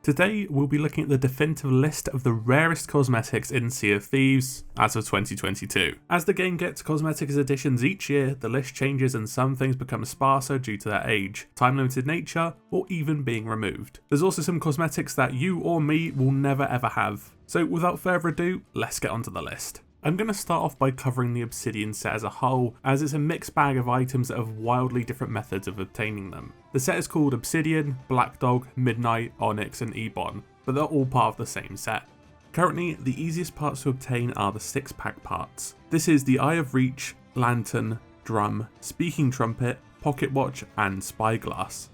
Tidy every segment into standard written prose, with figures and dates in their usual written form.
Today we'll be looking at the definitive list of the rarest cosmetics in Sea of Thieves as of 2022. As the game gets cosmetics additions each year, the list changes and some things become sparser due to their age, time limited nature, or even being removed. There's also some cosmetics that you or me will never ever have. So without further ado, let's get onto the list. I'm going to start off by covering the Obsidian set as a whole, as it's a mixed bag of items that have wildly different methods of obtaining them. The set is called Obsidian, Black Dog, Midnight, Onyx and Ebon, but they're all part of the same set. Currently, the easiest parts to obtain are the 6-pack parts. This is the Eye of Reach, Lantern, Drum, Speaking Trumpet, Pocket Watch and Spyglass.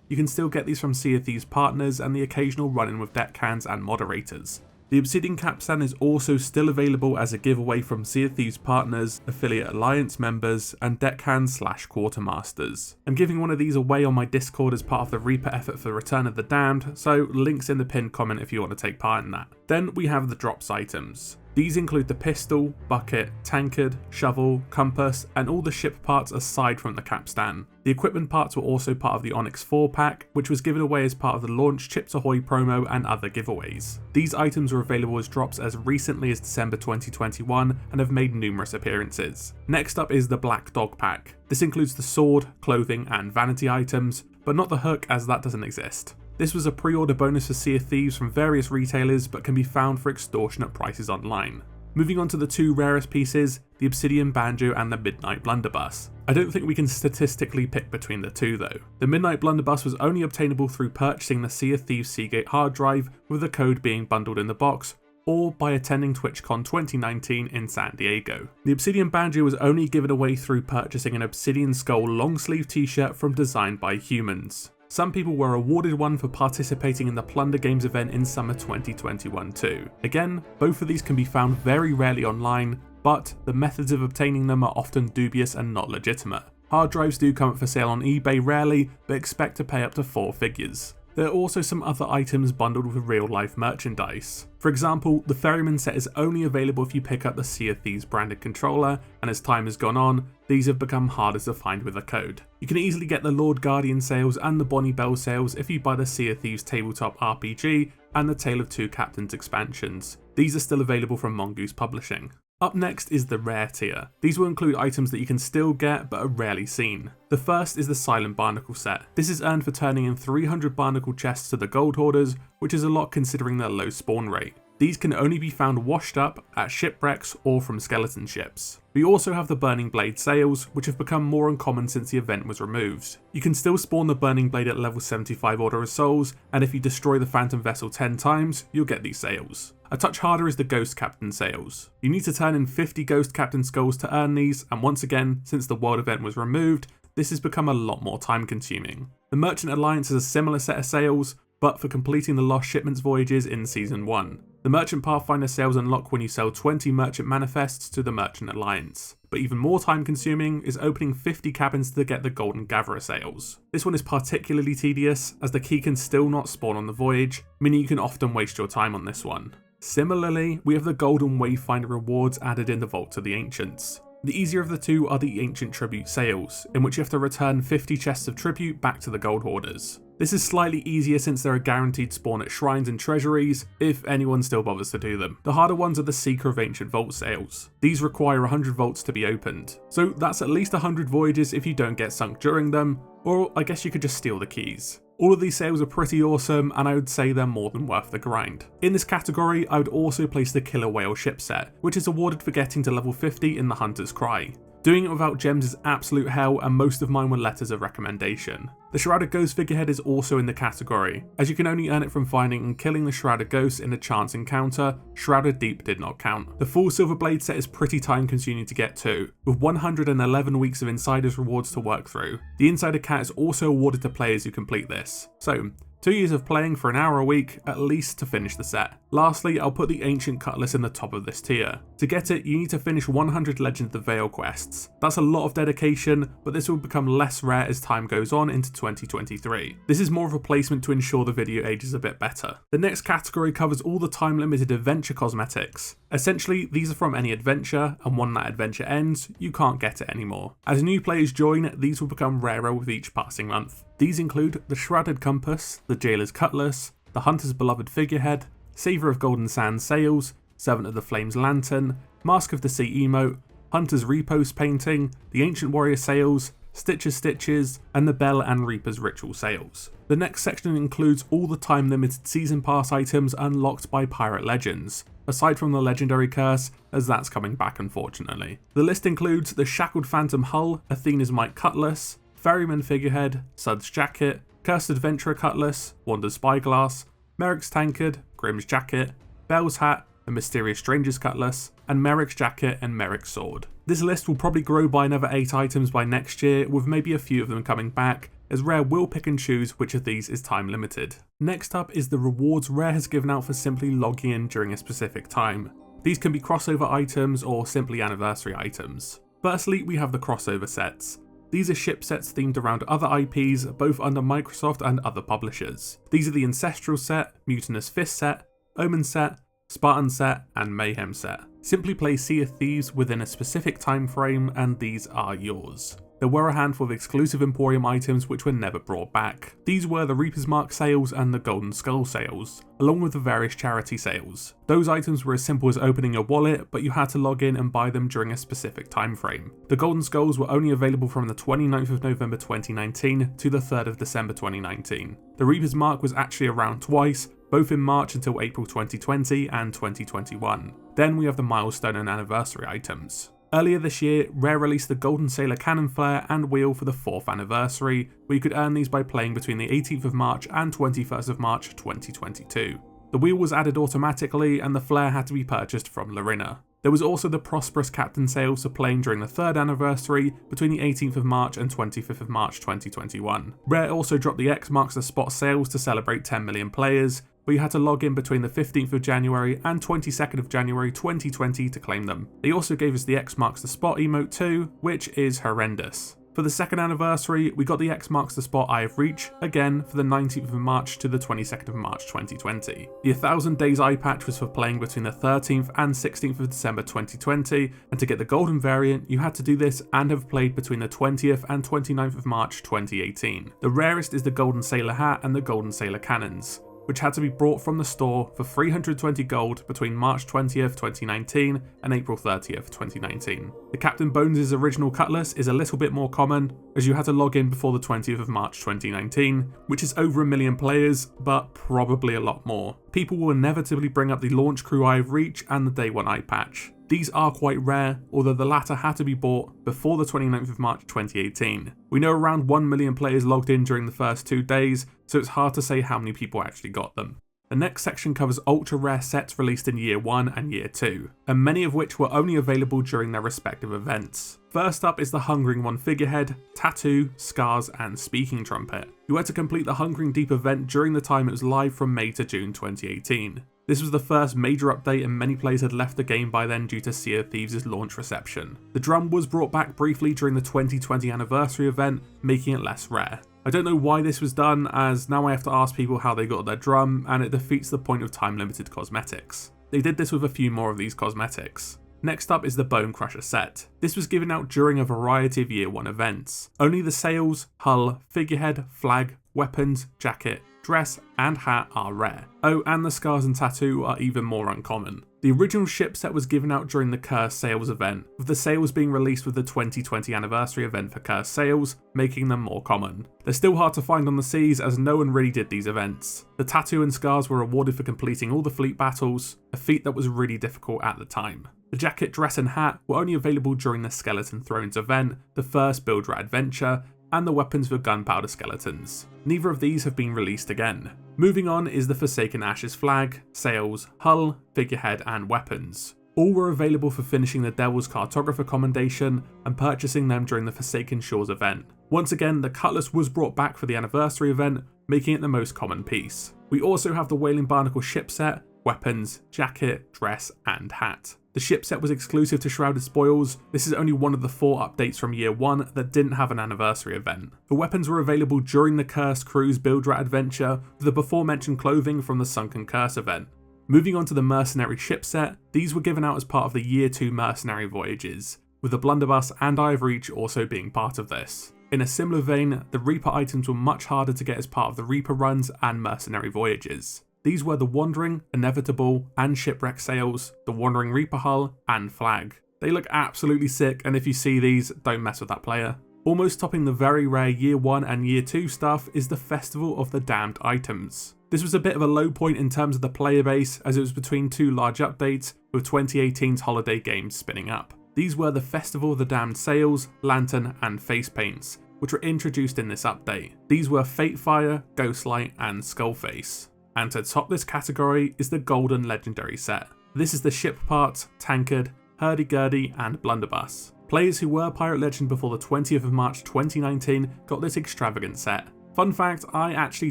You can still get these from Sea of Thieves partners and the occasional run-in with deckhands and moderators. The Obsidian Capstan is also still available as a giveaway from Sea of Thieves partners, affiliate alliance members, and deckhands/quartermasters. I'm giving one of these away on my Discord as part of the Reaper effort for Return of the Damned, so links in the pinned comment if you want to take part in that. Then we have the drops items. These include the pistol, bucket, tankard, shovel, compass, and all the ship parts aside from the capstan. The equipment parts were also part of the Onyx 4-pack, which was given away as part of the launch Chips Ahoy promo and other giveaways. These items were available as drops as recently as December 2021 and have made numerous appearances. Next up is the Black Dog pack. This includes the sword, clothing, and vanity items, but not the hook as that doesn't exist. This was a pre-order bonus for Sea of Thieves from various retailers but can be found for extortionate prices online. Moving on to the two rarest pieces, the Obsidian Banjo and the Midnight Blunderbuss. I don't think we can statistically pick between the two though. The Midnight Blunderbuss was only obtainable through purchasing the Sea of Thieves Seagate hard drive with the code being bundled in the box, or by attending TwitchCon 2019 in San Diego. The Obsidian Banjo was only given away through purchasing an Obsidian Skull long sleeve t-shirt from Designed by Humans. Some people were awarded one for participating in the Plunder Games event in summer 2021 too. Again, both of these can be found very rarely online, but the methods of obtaining them are often dubious and not legitimate. Hard drives do come up for sale on eBay rarely, but expect to pay up to 4 figures. There are also some other items bundled with real life merchandise. For example, the Ferryman Set is only available if you pick up the Sea of Thieves branded controller, and as time has gone on, these have become harder to find with a code. You can easily get the Lord Guardian Sails and the Bonnie Bell Sails if you buy the Sea of Thieves tabletop RPG and the Tale of Two Captains expansions. These are still available from Mongoose Publishing. Up next is the rare tier. These will include items that you can still get but are rarely seen. The first is the Silent Barnacle set. This is earned for turning in 300 barnacle chests to the gold hoarders, which is a lot considering their low spawn rate. These can only be found washed up at shipwrecks or from skeleton ships. We also have the Burning Blade sails, which have become more uncommon since the event was removed. You can still spawn the Burning Blade at level 75 Order of Souls, and if you destroy the Phantom Vessel 10 times, you'll get these sails. A touch harder is the Ghost Captain sails. You need to turn in 50 Ghost Captain skulls to earn these, and once again, since the world event was removed, this has become a lot more time consuming. The Merchant Alliance has a similar set of sails, but for completing the Lost Shipments voyages in Season 1. The Merchant Pathfinder sails unlock when you sell 20 Merchant Manifests to the Merchant Alliance. But even more time consuming is opening 50 cabins to get the Golden Gatherer sails. This one is particularly tedious, as the key can still not spawn on the voyage, meaning you can often waste your time on this one. Similarly, we have the Golden Wayfinder rewards added in the Vault to the Ancients. The easier of the two are the Ancient Tribute Sails, in which you have to return 50 chests of tribute back to the gold hoarders. This is slightly easier since there are guaranteed spawn at shrines and treasuries, if anyone still bothers to do them. The harder ones are the Seeker of Ancient Vault Sails. These require 100 vaults to be opened, so that's at least 100 voyages if you don't get sunk during them, or I guess you could just steal the keys. All of these sails are pretty awesome, and I would say they're more than worth the grind. In this category, I would also place the Killer Whale ship set, which is awarded for getting to level 50 in the Hunter's Cry. Doing it without gems is absolute hell, and most of mine were letters of recommendation. The Shrouded Ghost figurehead is also in the category, as you can only earn it from finding and killing the Shrouded Ghost in a chance encounter. Shrouded Deep did not count. The full Silver Blade set is pretty time consuming to get to, with 111 weeks of Insiders rewards to work through. The Insider Cat is also awarded to players who complete this. So, 2 years of playing for an hour a week, at least to finish the set. Lastly, I'll put the Ancient Cutlass in the top of this tier. To get it, you need to finish 100 Legend of the Veil quests. That's a lot of dedication, but this will become less rare as time goes on into 2023. This is more of a placement to ensure the video ages a bit better. The next category covers all the time-limited adventure cosmetics. Essentially, these are from any adventure, and when that adventure ends, you can't get it anymore. As new players join, these will become rarer with each passing month. These include the Shrouded Compass, the Jailer's Cutlass, the Hunter's Beloved Figurehead, Saviour of Golden Sand Sails, Servant of the Flames Lantern, Mask of the Sea emote, Hunter's Repost painting, the Ancient Warrior Sails, Stitcher's Stitches, and the Bell and Reaper's Ritual Sails. The next section includes all the time limited season pass items unlocked by Pirate Legends, aside from the legendary curse, as that's coming back unfortunately. The list includes the Shackled Phantom Hull, Athena's Might Cutlass, Ferryman Figurehead, Sud's Jacket, Cursed Adventurer Cutlass, Wander's Spyglass, Merrick's Tankard, Grimm's Jacket, Bell's Hat, the Mysterious Stranger's Cutlass, and Merrick's Jacket and Merrick's Sword. This list will probably grow by another 8 items by next year, with maybe a few of them coming back, as Rare will pick and choose which of these is time limited. Next up is the rewards Rare has given out for simply logging in during a specific time. These can be crossover items or simply anniversary items. Firstly, we have the crossover sets. These are ship sets themed around other IPs, both under Microsoft and other publishers. These are the Ancestral Set, Mutinous Fist Set, Omen Set, Spartan Set, and Mayhem Set. Simply play Sea of Thieves within a specific time frame and these are yours. There were a handful of exclusive Emporium items which were never brought back. These were the Reaper's Mark Sails and the Golden Skull Sails, along with the various charity sales. Those items were as simple as opening your wallet, but you had to log in and buy them during a specific time frame. The Golden Skulls were only available from the 29th of November 2019 to the 3rd of December 2019. The Reaper's Mark was actually around twice, both in March until April 2020 and 2021. Then we have the milestone and anniversary items. Earlier this year, Rare released the Golden Sailor Cannon Flare and Wheel for the 4th anniversary, where you could earn these by playing between the 18th of March and 21st of March 2022. The wheel was added automatically and the flare had to be purchased from Larina. There was also the Prosperous Captain Sails for playing during the 3rd anniversary between the 18th of March and 25th of March 2021. Rare also dropped the X Marks the Spot sales to celebrate 10 million players, where you had to log in between the 15th of January and 22nd of January 2020 to claim them. They also gave us the X Marks the Spot emote too, which is horrendous. For the 2nd anniversary, we got the X Marks the Spot Eye of Reach, again for the 19th of March to the 22nd of March 2020. The 1000 Days Eye Patch was for playing between the 13th and 16th of December 2020, and to get the golden variant, you had to do this and have played between the 20th and 29th of March 2018. The rarest is the Golden Sailor Hat and the Golden Sailor Cannons, which had to be brought from the store for 320 gold between March 20th, 2019 and April 30th, 2019. The Captain Bones' original cutlass is a little bit more common, as you had to log in before the 20th of March 2019, which is over 1 million players, but probably a lot more. People will inevitably bring up the Launch Crew Eye of Reach and the Day 1 Eye Patch. These are quite rare, although the latter had to be bought before the 29th of March 2018. We know around 1 million players logged in during the first 2 days, so it's hard to say how many people actually got them. The next section covers ultra rare sets released in Year 1 and Year 2, and many of which were only available during their respective events. First up is the Hungering One Figurehead, Tattoo, Scars, and Speaking Trumpet. You had to complete the Hungering Deep event during the time it was live from May to June 2018. This was the first major update and many players had left the game by then due to Sea of Thieves' launch reception. The drum was brought back briefly during the 2020 anniversary event, making it less rare. I don't know why this was done, as now I have to ask people how they got their drum, and it defeats the point of time limited cosmetics. They did this with a few more of these cosmetics. Next up is the Bone Crusher set. This was given out during a variety of Year 1 events. Only the sails, hull, figurehead, flag, weapons, jacket, dress, and hat are rare. Oh, and the scars and tattoo are even more uncommon. The original ship set was given out during the Cursed Sails event, with the sails being released with the 2020 anniversary event for Cursed Sails, making them more common. They're still hard to find on the seas as no one really did these events. The tattoo and scars were awarded for completing all the fleet battles, a feat that was really difficult at the time. The jacket, dress, and hat were only available during the Skeleton Thrones event, the first Build Rat adventure, and the weapons for gunpowder skeletons. Neither of these have been released again. Moving on is the Forsaken Ashes flag, sails, hull, figurehead, and weapons. All were available for finishing the Devil's Cartographer commendation and purchasing them during the Forsaken Shores event. Once again, the cutlass was brought back for the anniversary event, making it the most common piece. We also have the Wailing Barnacle ship set, weapons, jacket, dress, and hat. The ship set was exclusive to Shrouded Spoils. This is only one of the 4 updates from Year 1 that didn't have an anniversary event. The weapons were available during the Cursed Cruise Build Rat adventure with the before mentioned clothing from the Sunken Curse event. Moving on to the Mercenary ship set, these were given out as part of the Year 2 Mercenary voyages, with the Blunderbuss and Eye of Reach also being part of this. In a similar vein, the Reaper items were much harder to get as part of the Reaper runs and Mercenary voyages. These were the Wandering, Inevitable, and Shipwreck sails, the Wandering Reaper hull, and flag. They look absolutely sick, and if you see these, don't mess with that player. Almost topping the very rare Year 1 and Year 2 stuff is the Festival of the Damned items. This was a bit of a low point in terms of the player base, as it was between two large updates, with 2018's holiday games spinning up. These were the Festival of the Damned sails, lantern, and face paints, which were introduced in this update. These were Fatefire, Ghostlight, and Skullface. And to top this category is the Golden Legendary set. This is the Ship Part, Tankard, Hurdy-Gurdy, and Blunderbuss. Players who were Pirate Legend before the 20th of March 2019 got this extravagant set. Fun fact, I actually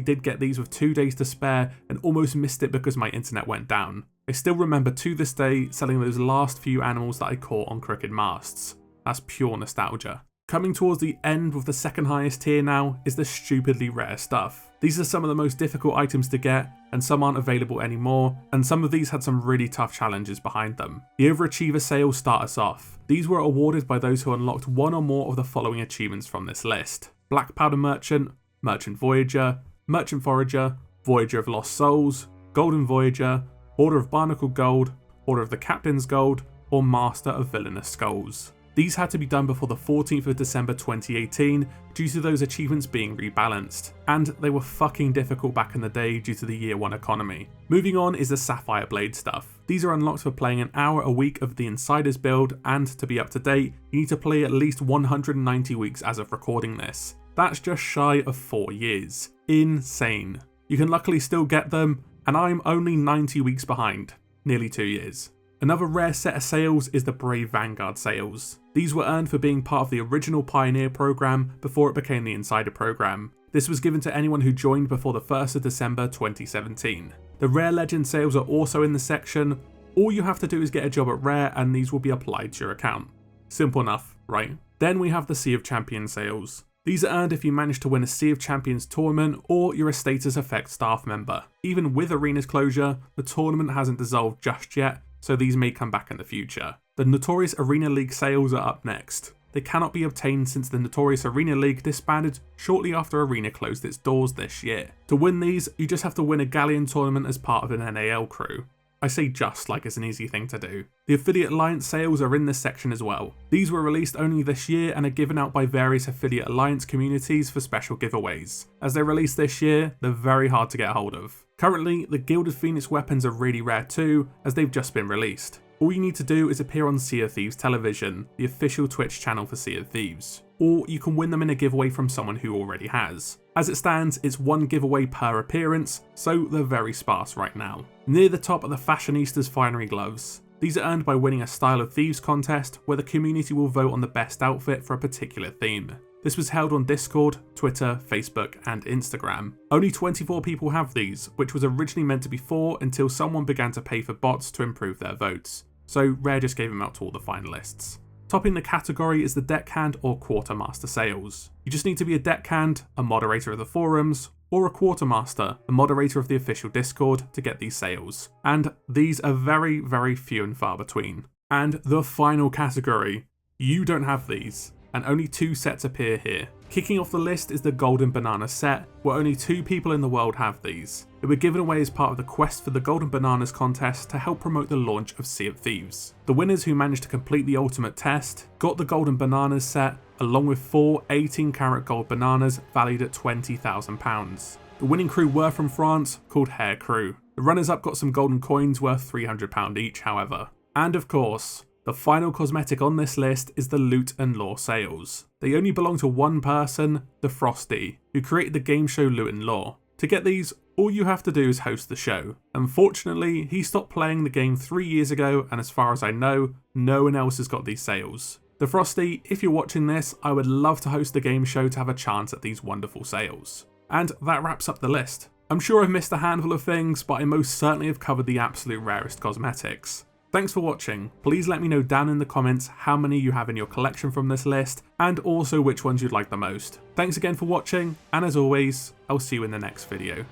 did get these with 2 days to spare and almost missed it because my internet went down. I still remember to this day selling those last few animals that I caught on crooked masts. That's pure nostalgia. Coming towards the end with the second highest tier now is the stupidly rare stuff. These are some of the most difficult items to get, and some aren't available anymore, and some of these had some really tough challenges behind them. The Overachiever sails start us off. These were awarded by those who unlocked one or more of the following achievements from this list: Black Powder Merchant, Merchant Voyager, Merchant Forager, Voyager of Lost Souls, Golden Voyager, Order of Barnacled Gold, Order of the Captain's Gold, or Master of Villainous Skulls. These had to be done before the 14th of December 2018 due to those achievements being rebalanced, and they were fucking difficult back in the day due to the Year 1 economy. Moving on is the Sapphire Blade stuff. These are unlocked for playing an hour a week of the Insiders build, and to be up to date, you need to play at least 190 weeks as of recording this. That's just shy of 4 years. Insane. You can luckily still get them, and I'm only 90 weeks behind, nearly 2 years. Another rare set of sails is the Brave Vanguard sails. These were earned for being part of the original Pioneer program before it became the Insider program. This was given to anyone who joined before the 1st of December 2017. The Rare Legend sails are also in the section. All you have to do is get a job at Rare and these will be applied to your account. Simple enough, right? Then we have the Sea of Champions sails. These are earned if you manage to win a Sea of Champions tournament or you're a status effect staff member. Even with Arena's closure, the tournament hasn't dissolved just yet, so these may come back in the future. The Notorious Arena League sails are up next. They cannot be obtained since the Notorious Arena League disbanded shortly after Arena closed its doors this year. To win these, you just have to win a Galleon tournament as part of an NAL crew. I say just like it's an easy thing to do. The Affiliate Alliance sails are in this section as well. These were released only this year and are given out by various Affiliate Alliance communities for special giveaways. As they're released this year, they're very hard to get hold of. Currently, the Gilded Phoenix weapons are really rare too, as they've just been released. All you need to do is appear on Sea of Thieves Television, the official Twitch channel for Sea of Thieves, or you can win them in a giveaway from someone who already has. As it stands, it's one giveaway per appearance, so they're very sparse right now. Near the top are the Fashionistas Finery Gloves. These are earned by winning a Style of Thieves contest where the community will vote on the best outfit for a particular theme. This was held on Discord, Twitter, Facebook, and Instagram. Only 24 people have these, which was originally meant to be 4 until someone began to pay for bots to improve their votes. So Rare just gave them out to all the finalists. Topping the category is the Deckhand or Quartermaster sails. You just need to be a Deckhand, a moderator of the forums, or a Quartermaster, a moderator of the official Discord to get these sails. And these are very, very few and far between. And the final category, you don't have these, and only 2 sets appear here. Kicking off the list is the Golden Banana set, where only 2 people in the world have these. They were given away as part of the Quest for the Golden Bananas contest to help promote the launch of Sea of Thieves. The winners who managed to complete the ultimate test got the Golden Bananas set, along with 4 18-karat gold bananas valued at £20,000. The winning crew were from France, called Hair Crew. The runners-up got some golden coins worth £300 each, however. And of course, the final cosmetic on this list is the Loot and Lore sails. They only belong to one person, the Frosty, who created the game show Loot and Lore. To get these, all you have to do is host the show. Unfortunately, he stopped playing the game 3 years ago, and as far as I know, no one else has got these sails. The Frosty, if you're watching this, I would love to host the game show to have a chance at these wonderful sails. And that wraps up the list. I'm sure I've missed a handful of things, but I most certainly have covered the absolute rarest cosmetics. Thanks for watching. Please let me know down in the comments how many you have in your collection from this list, and also which ones you'd like the most. Thanks again for watching, and as always, I'll see you in the next video.